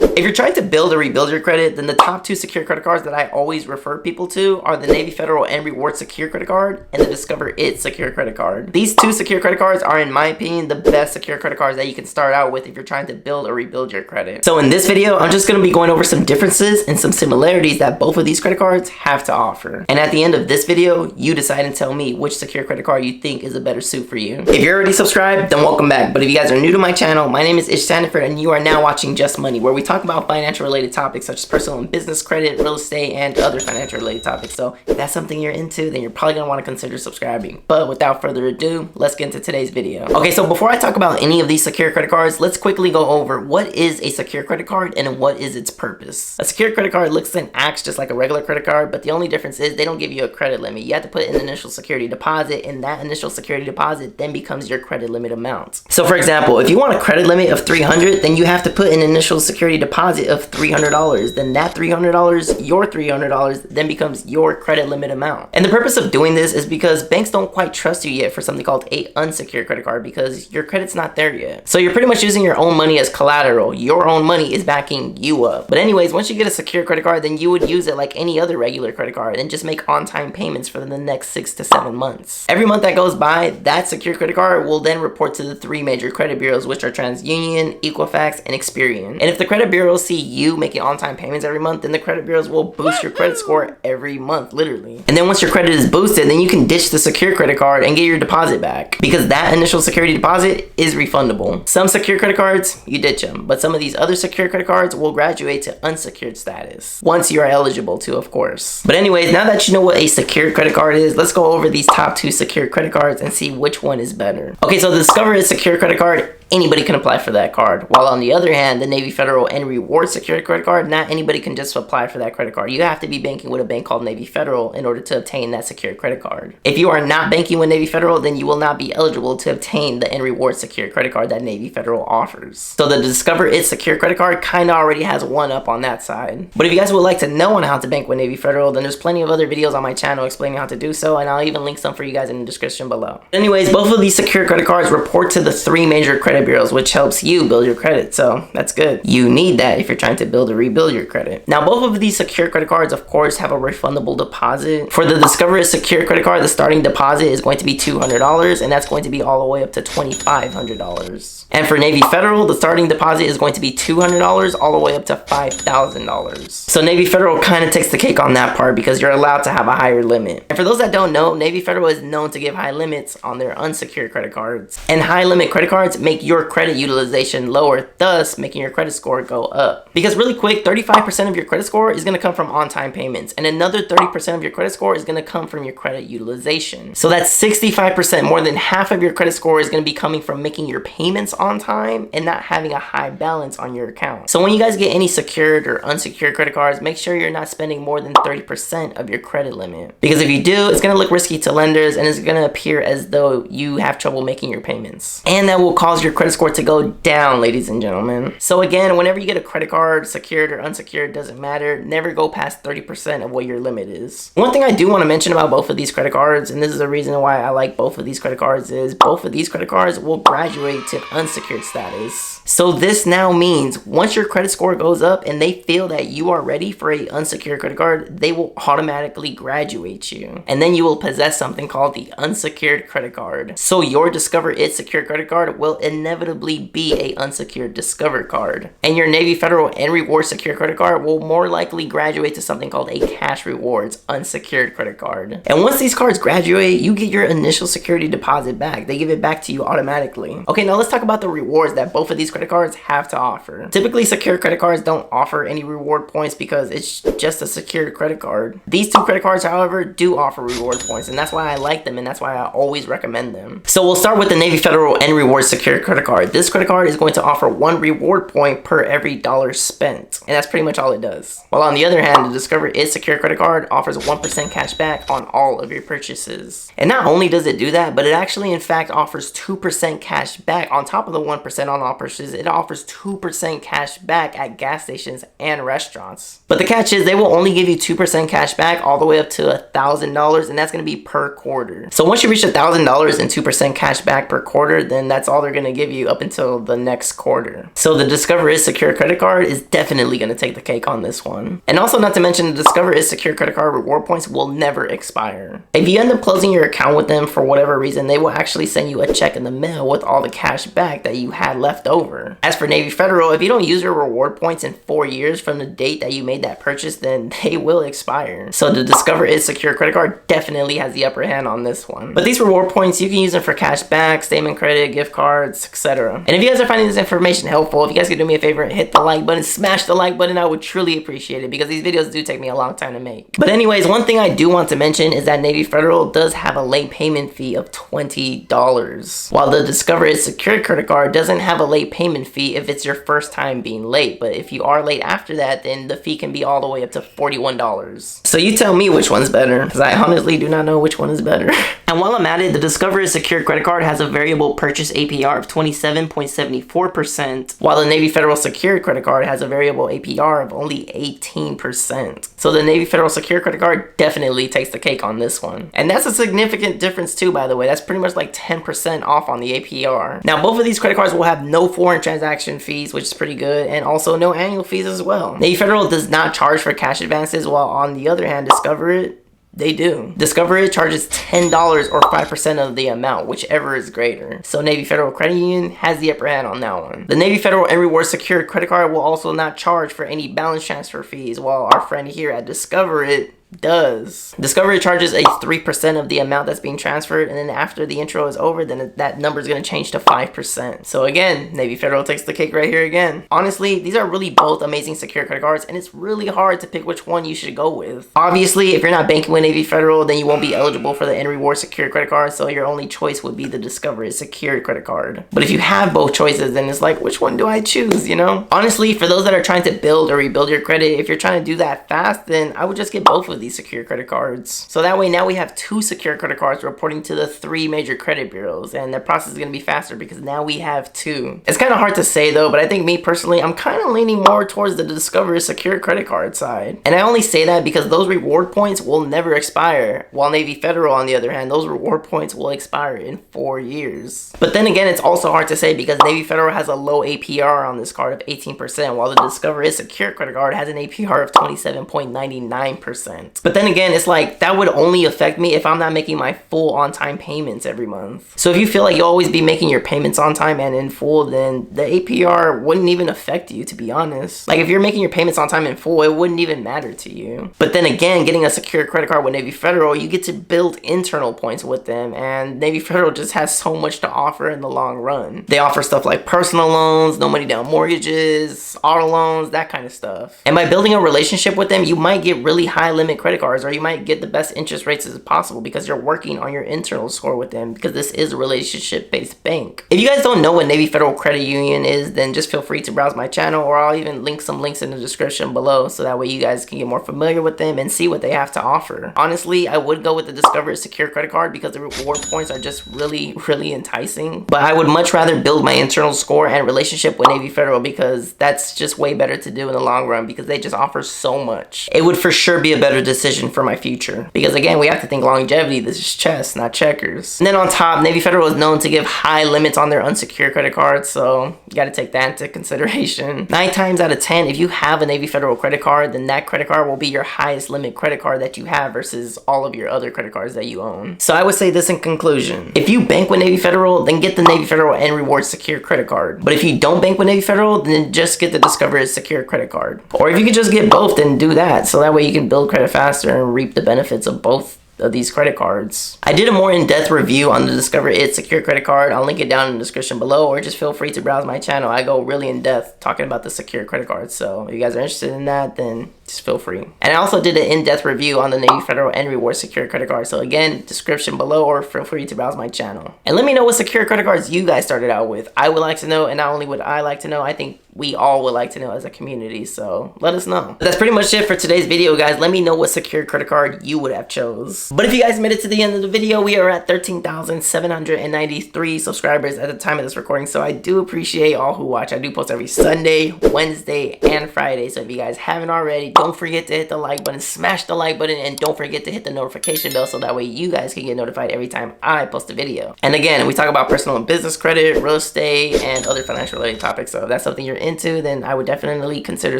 If you're trying to build or rebuild your credit, then the top 2 secure credit cards that I always refer people to are the Navy Federal and Reward Secure Credit Card and the Discover It Secure Credit Card. These 2 secure credit cards are, in my opinion, the best secure credit cards that you can start out with if you're trying to build or rebuild your credit. So in this video, I'm just going to be going over some differences and some similarities that both of these credit cards have to offer. And at the end of this video, you decide and tell me which secure credit card you think is a better suit for you. If you're already subscribed, then welcome back. But if you guys are new to my channel, my name is Ismael Sandiford and you are now watching Just Money, where we talk about financial related topics such as personal and business credit, real estate, and other financial related topics. So if that's something you're into, then you're probably going to want to consider subscribing. But without further ado, let's get into today's video. Okay, so before I talk about any of these secure credit cards, let's quickly go over what is a secure credit card and what is its purpose. A secure credit card looks and acts just like a regular credit card, but the only difference is they don't give you a credit limit. You have to put in an initial security deposit, and that initial security deposit then becomes your credit limit amount. So for example, if you want a credit limit of $300, then you have to put an initial security deposit of $300. Then that $300, your $300, then becomes your credit limit amount. And the purpose of doing this is because banks don't quite trust you yet for something called a unsecured credit card because your credit's not there yet. So you're pretty much using your own money as collateral. Your own money is backing you up. But anyways, once you get a secure credit card, then you would use it like any other regular credit card and just make on-time payments for the next 6 to 7 months. Every month that goes by, that secure credit card will then report to the 3 major credit bureaus, which are TransUnion, Equifax, and Experian. And if the credit bureaus see you making on-time payments every month, then the credit bureaus will boost your credit score every month, literally. And then once your credit is boosted, then you can ditch the secure credit card and get your deposit back because that initial security deposit is refundable. Some secure credit cards, you ditch them, but some of these other secure credit cards will graduate to unsecured status once you are eligible to, of course. But anyways, now that you know what a secure credit card is, let's go over these top 2 secure credit cards and see which one is better. Okay, so the Discover It Secure Credit Card, anybody can apply for that card. While on the other hand, the Navy Federal and Reward Secure Credit Card, not anybody can just apply for that credit card. You have to be banking with a bank called Navy Federal in order to obtain that secure credit card. If you are not banking with Navy Federal, then you will not be eligible to obtain the N Reward Secure Credit Card that Navy Federal offers. So the Discover It Secure Credit Card kind of already has one up on that side. But if you guys would like to know on how to bank with Navy Federal, then there's plenty of other videos on my channel explaining how to do so, and I'll even link some for you guys in the description below. Anyways, both of these secure credit cards report to the 3 major credit bureaus, which helps you build your credit, so that's good. You need that if you're trying to build or rebuild your credit. Now, both of these secure credit cards, of course, have a refundable deposit. For the Discover It Secure Credit Card, the starting deposit is going to be $200, and that's going to be all the way up to $2,500. And for Navy Federal, the starting deposit is going to be $200 all the way up to $5,000. So Navy Federal kind of takes the cake on that part because you're allowed to have a higher limit. And for those that don't know, Navy Federal is known to give high limits on their unsecured credit cards. And high limit credit cards make your credit utilization lower, thus making your credit score go up. Because really quick, 35% of your credit score is going to come from on-time payments, and another 30% of your credit score is going to come from your credit utilization. So that's 65%, more than half of your credit score is going to be coming from making your payments on time and not having a high balance on your account. So when you guys get any secured or unsecured credit cards, make sure you're not spending more than 30% of your credit limit. Because if you do, it's going to look risky to lenders and it's going to appear as though you have trouble making your payments. And that will cause your credit score to go down, ladies and gentlemen. So again, whenever you get a credit card, secured or unsecured, doesn't matter. Never go past 30% of what your limit is. One thing I do want to mention about both of these credit cards, and this is the reason why I like both of these credit cards, is both of these credit cards will graduate to unsecured status. So this now means once your credit score goes up and they feel that you are ready for a unsecured credit card, they will automatically graduate you. And then you will possess something called the unsecured credit card. So your Discover It Secure Credit Card will inevitably be a unsecured Discover card. And your Navy Federal and Reward Secure Credit Card will more likely graduate to something called a Cash Rewards unsecured credit card. And once these cards graduate, you get your initial security deposit back. They give it back to you automatically. Okay, now let's talk about the rewards that both of these credit cards have to offer. Typically, secure credit cards don't offer any reward points because it's just a secured credit card. These 2 credit cards, however, do offer reward points, and that's why I like them and that's why I always recommend them. So we'll start with the Navy Federal and Reward Secure Credit Card. This credit card is going to offer 1 reward point per every dollar spent, and that's pretty much all it does. While on the other hand, the Discover It Secure Credit Card offers 1% cash back on all of your purchases. And not only does it do that, but it actually in fact offers 2% cash back on top of the 1% on all purchases. It offers 2% cash back at gas stations and restaurants. But the catch is they will only give you 2% cash back all the way up to $1,000, and that's going to be per quarter. So once you reach $1,000 and 2% cash back per quarter, then that's all they're going to give you up until the next quarter. So the Discover Is Secure credit card is definitely going to take the cake on this one. And also, not to mention, the Discover Is Secure credit card reward points will never expire. If you end up closing your account with them for whatever reason, they will actually send you a check in the mail with all the cash back that you had left over. As for Navy Federal, if you don't use your reward points in 4 years from the date that you made that purchase, then they will expire. So the Discover Is Secure credit card definitely has the upper hand on this one. But these reward points, you can use them for cash back, statement credit, gift cards, etc. And if you guys are finding this information helpful, if you guys could do me a favor and hit the like button, smash the like button, I would truly appreciate it, because these videos do take me a long time to make. But anyways, one thing I do want to mention is that Navy Federal does have a late payment fee of $20, while the Discover Is Secure credit card doesn't have a late payment fee if it's your first time being late. But if you are late after that, then the fee can be all the way up to $41. So you tell me which one's better, because I honestly do not know which one is better. And while I'm at it, the Discover Is Secure credit card has a variable purchase APR of 27.74%, while the Navy Federal Secure credit card has a variable APR of only 18%. So the Navy Federal Secure credit card definitely takes the cake on this one. And that's a significant difference too, by the way. That's pretty much like 10% off on the APR. Now, both of these credit cards will have no foreign transaction fees, which is pretty good, and also no annual fees as well. Navy Federal does not charge for cash advances, while on the other hand, Discover It, they do. Discover It charges $10 or 5% of the amount, whichever is greater. So Navy Federal Credit Union has the upper hand on that one. The Navy Federal and Rewards Secure credit card will also not charge for any balance transfer fees, while our friend here at Discover It does. Discover It charges a 3% of the amount that's being transferred, and then after the intro is over, then that number is going to change to 5%. So again, Navy Federal takes the cake right here again. Honestly, these are really both amazing secure credit cards, and it's really hard to pick which one you should go with. Obviously, if you're not banking with Navy Federal, then you won't be eligible for the N Reward Secure credit card, so your only choice would be the Discover It Secure credit card. But if you have both choices, then it's like, which one do I choose, you know? Honestly, for those that are trying to build or rebuild your credit, if you're trying to do that fast, then I would just get both of these secure credit cards. So that way, now we have 2 secure credit cards reporting to the 3 major credit bureaus, and the process is going to be faster because now we have 2. It's kind of hard to say though, but I think me personally, I'm kind of leaning more towards the Discover Secure credit card side. And I only say that because those reward points will never expire, while Navy Federal, on the other hand, those reward points will expire in 4 years. But then again, it's also hard to say because Navy Federal has a low APR on this card of 18%, while the Discover Is Secure credit card has an APR of 27.99%. But then again, it's like that would only affect me if I'm not making my full on-time payments every month. So if you feel like you'll always be making your payments on time and in full, then the APR wouldn't even affect you, to be honest. Like if you're making your payments on time in full, it wouldn't even matter to you. But then again, getting a secure credit card with Navy Federal, you get to build internal points with them, and Navy Federal just has so much to offer in the long run. They offer stuff like personal loans, no money down mortgages, auto loans, that kind of stuff. And by building a relationship with them, you might get really high limit credit cards, or you might get the best interest rates as possible because you're working on your internal score with them, because this is a relationship-based bank. If you guys don't know what Navy Federal Credit Union is, then just feel free to browse my channel, or I'll even link some links in the description below so that way you guys can get more familiar with them and see what they have to offer. Honestly, I would go with the Discover Secure credit card because the reward points are just really enticing, but I would much rather build my internal score and relationship with Navy Federal because that's just way better to do in the long run because they just offer so much. It would for sure be a better decision for my future because again, we have to think longevity. This is chess, not checkers. And then on top, Navy Federal is known to give high limits on their unsecured credit cards, so you got to take that into consideration. 9 times out of 10, if you have a Navy Federal credit card, then that credit card will be your highest limit credit card that you have versus all of your other credit cards that you own. So I would say this in conclusion: if you bank with Navy Federal, then get the Navy Federal and Rewards Secure credit card. But if you don't bank with Navy Federal, then just get the Discover Secure credit card. Or if you could just get both, then do that. So that way you can build credit faster and reap the benefits of both of these credit cards. I did a more in-depth review on the Discover It Secure credit card. I'll link it down in the description below, or just feel free to browse my channel. I go really in-depth talking about the secure credit cards, so if you guys are interested in that, then just feel free. And I also did an in-depth review on the Navy Federal and Rewards Secure credit card, so again, description below, or feel free to browse my channel. And let me know what secure credit cards you guys started out with. I would like to know, and not only would I like to know, I think we all would like to know as a community, so let us know. But that's pretty much it for today's video, guys. Let me know what secured credit card you would have chose. But if you guys made it to the end of the video, we are at 13,793 subscribers at the time of this recording, so I do appreciate all who watch. I do post every Sunday, Wednesday, and Friday, so if you guys haven't already, don't forget to hit the like button, smash the like button, and don't forget to hit the notification bell so that way you guys can get notified every time I post a video. And again, we talk about personal and business credit, real estate, and other financial related topics, so if that's something you're into, then I would definitely consider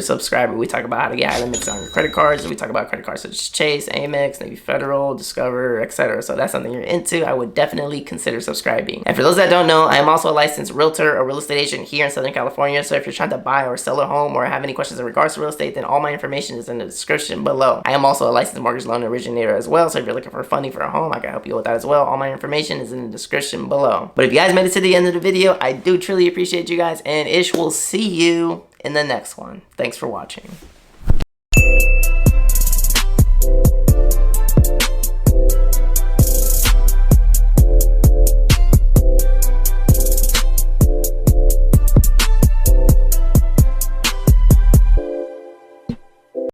subscribing. We talk about how to get high limits on your credit cards. We talk about credit cards such as Chase, Amex, Navy Federal, Discover, etc. So if that's something you're into, I would definitely consider subscribing. And for those that don't know, I am also a licensed realtor or real estate agent here in Southern California. So if you're trying to buy or sell a home or have any questions in regards to real estate, then all my information is in the description below. I am also a licensed mortgage loan originator as well. So if you're looking for funding for a home, I can help you with that as well. All my information is in the description below. But if you guys made it to the end of the video, I do truly appreciate you guys, and Ish will see you in the next one. Thanks for watching.